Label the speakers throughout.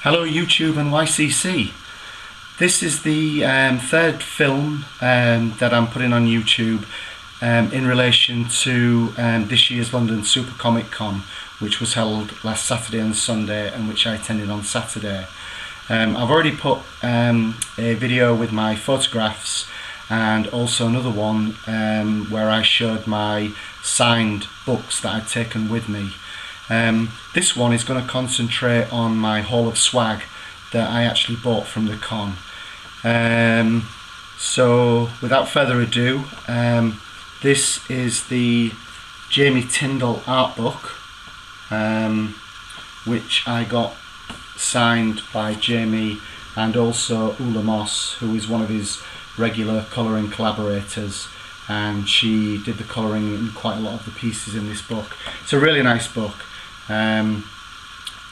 Speaker 1: Hello YouTube and YCC. This is the third film that I'm putting on YouTube in relation to this year's London Super Comic Con, which was held last Saturday and Sunday, and which I attended on Saturday. I've already put a video with my photographs and also another one where I showed my signed books that I'd taken with me. This one is going to concentrate on my haul of swag that I actually bought from the con. So without further ado, this is the Jamie Tyndall art book, which I got signed by Jamie and also Ula Moss, who is one of his regular colouring collaborators, and she did the colouring in quite a lot of the pieces in this book. It's a really nice book. A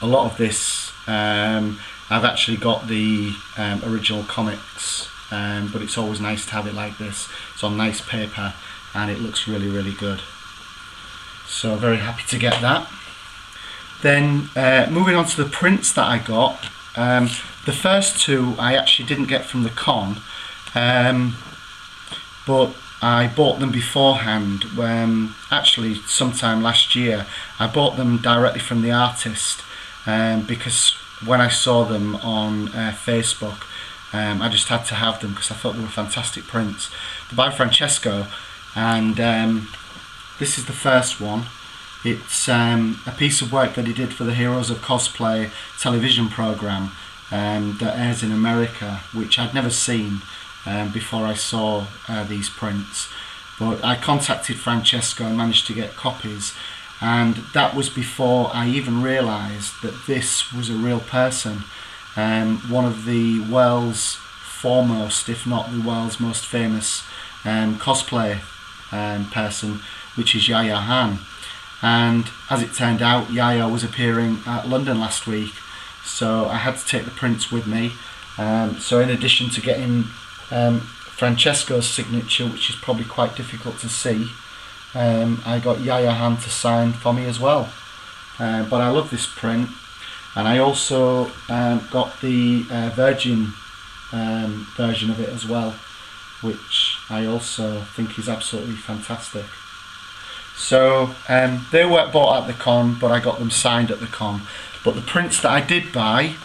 Speaker 1: lot of this I've actually got the original comics, but it's always nice to have it like this. It's on nice paper and it looks really good. So very happy to get that. Then moving on to the prints that I got. The first two I actually didn't get from the con, but I bought them beforehand. Actually sometime last year I bought them directly from the artist, because when I saw them on Facebook, I just had to have them because I thought they were fantastic prints. They're by Francesco, and this is the first one. It's a piece of work that he did for the Heroes of Cosplay television program that airs in America, which I'd never seen before I saw these prints. But I contacted Francesco and managed to get copies, and that was before I even realised that this was a real person, one of the world's foremost, if not the world's most famous cosplay person, which is Yaya Han. And as it turned out, Yaya was appearing at London last week, so I had to take the prints with me. So in addition to getting Francesco's signature, which is probably quite difficult to see, I got Yaya Han to sign for me as well. But I love this print, and I also got the Virgin version of it as well, which I also think is absolutely fantastic. So they weren't bought at the con, but I got them signed at the con. But the prints that I did buy,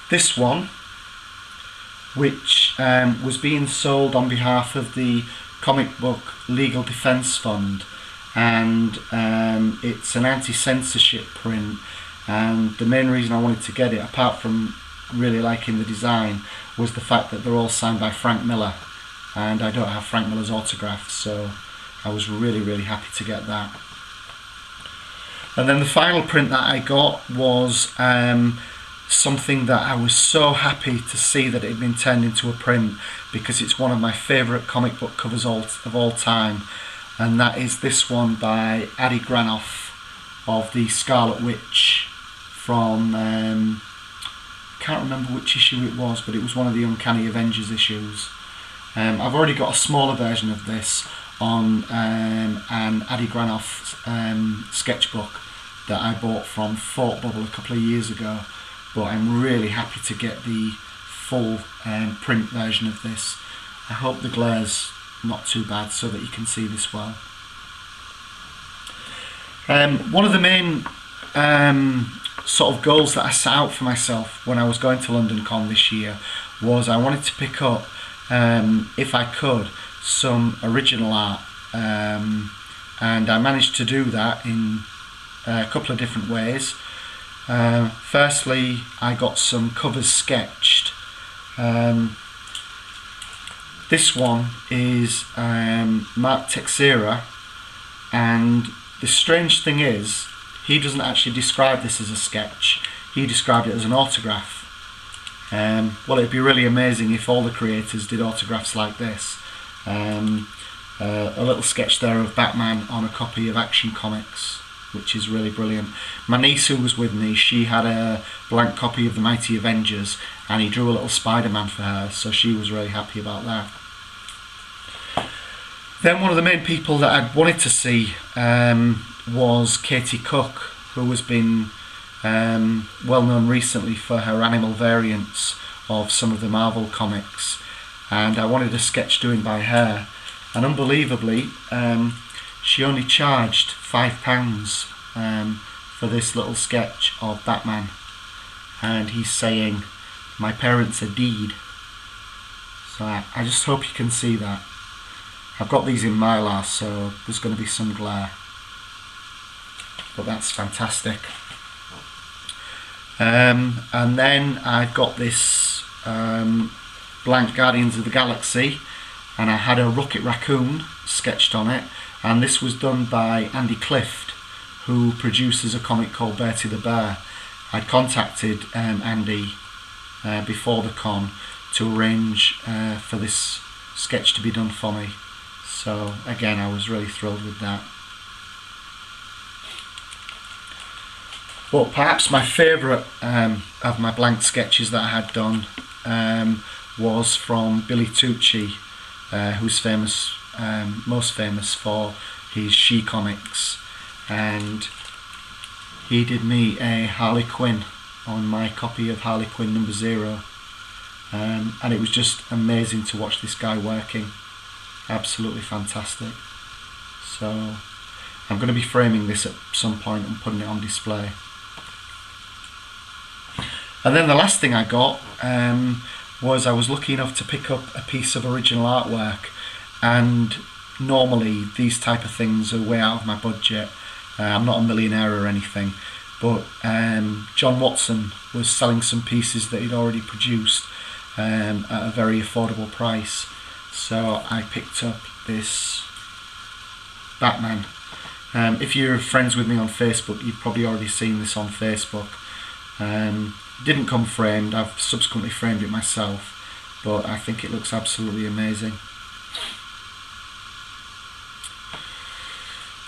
Speaker 1: this one, which was being sold on behalf of the Comic Book Legal Defence Fund, and it's an anti-censorship print, and the main reason I wanted to get it, apart from really liking the design, was the fact that they're all signed by Frank Miller, and I don't have Frank Miller's autograph, so I was really happy to get that. And then the final print that I got was something that I was so happy to see that it had been turned into a print, because it's one of my favourite comic book covers of all time, and that is this one by Adi Granoff of the Scarlet Witch from, can't remember which issue it was, but it was one of the Uncanny Avengers issues. I've already got a smaller version of this on an Adi Granoff sketchbook that I bought from Thought Bubble a couple of years ago, but I'm really happy to get the full print version of this. I hope the glare's not too bad so that you can see this well. One of the main sort of goals that I set out for myself when I was going to London Con this year was I wanted to pick up, if I could, some original art, and I managed to do that in a couple of different ways. Firstly, I got some covers sketched. This one is Mark Texeira, and the strange thing is, he doesn't actually describe this as a sketch, he described it as an autograph. Well, it'd be really amazing if all the creators did autographs like this. A little sketch there of Batman on a copy of Action Comics, which is really brilliant. My niece, who was with me, she had a blank copy of the Mighty Avengers, and he drew a little Spider-Man for her, so she was really happy about that. Then one of the main people that I'd wanted to see was Katie Cook, who has been well known recently for her animal variants of some of the Marvel comics, and I wanted a sketch doing by her, and unbelievably she only charged £5 for this little sketch of Batman, and he's saying, "My parents are dead." So I just hope you can see that. I've got these in Mylar, so there's going to be some glare, but that's fantastic. And then I've got this blank Guardians of the Galaxy, and I had a Rocket Raccoon sketched on it, and this was done by Clift, who produces a comic called Bertie the Bear. I'd contacted Andy before the con to arrange for this sketch to be done for me, so again I was really thrilled with that. But perhaps my favourite of my blank sketches that I had done was from Billy Tucci, who's famous, most famous for his She comics, and he did me a Harley Quinn on my copy of Harley Quinn #0, and it was just amazing to watch this guy working. Absolutely fantastic. So I'm going to be framing this at some point and putting it on display. And then the last thing I got was I was lucky enough to pick up a piece of original artwork, and normally these type of things are way out of my budget. I'm not a millionaire or anything, but John Watson was selling some pieces that he'd already produced at a very affordable price, so I picked up this Batman. If you're friends with me on Facebook, you've probably already seen this on Facebook. Didn't come framed, I've subsequently framed it myself, but I think it looks absolutely amazing.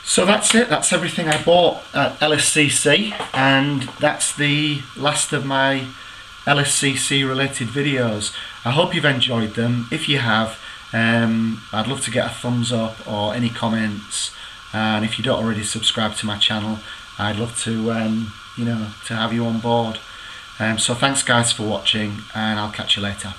Speaker 1: So that's it, that's everything I bought at LSCC, and that's the last of my LSCC related videos. I hope you've enjoyed them. If you have, I'd love to get a thumbs up or any comments, and if you don't already subscribe to my channel, I'd love to to have you on board. So thanks guys for watching, and I'll catch you later.